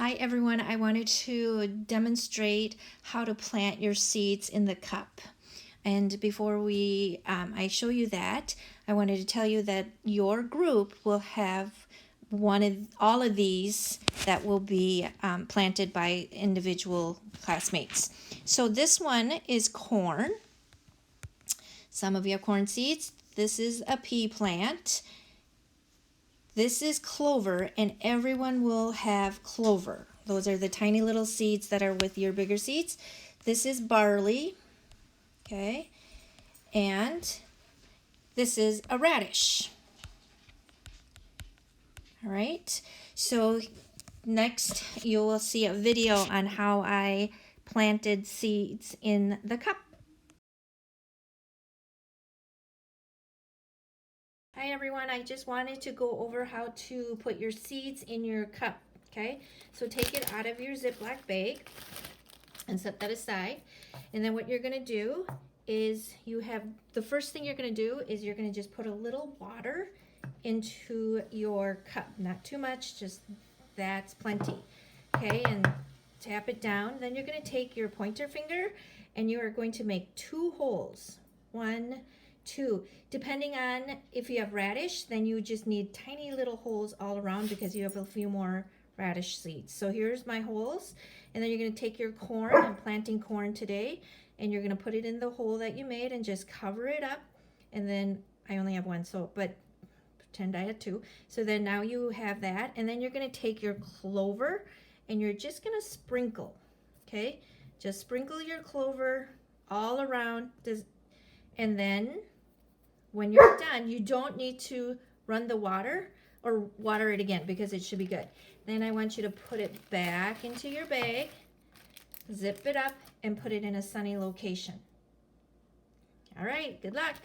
Hi everyone, I wanted to demonstrate how to plant your seeds in the cup. And before I show you that, I wanted to tell you that your group will have all of these that will be planted by individual classmates. So this one is corn. Some of you have corn seeds. This is a pea plant. This is clover, and everyone will have clover. Those are the tiny little seeds that are with your bigger seeds. This is barley, okay? And this is a radish. All right, so next you will see a video on how I planted seeds in the cup. Hi everyone, I just wanted to go over how to put your seeds in your cup, okay? So take it out of your Ziploc bag and set that aside. And then what you're gonna do is the first thing you're gonna do is you're gonna just put a little water into your cup. Not too much, just that's plenty, okay? And tap it down. Then you're gonna take your pointer finger and you are going to make 2 holes. 1, 2. Depending on if you have radish, then you just need tiny little holes all around because you have a few more radish seeds. So here's my holes, and then you're going to take your corn. I'm planting corn today, and you're going to put it in the hole that you made and just cover it up. And then I only have 1, but pretend I had 2. So then now you have that, and then you're going to take your clover and you're just going to sprinkle, okay? Just sprinkle your clover all around this. And then when you're done, you don't need to run the water or water it again because it should be good. Then I want you to put it back into your bag, zip it up, and put it in a sunny location. All right, good luck.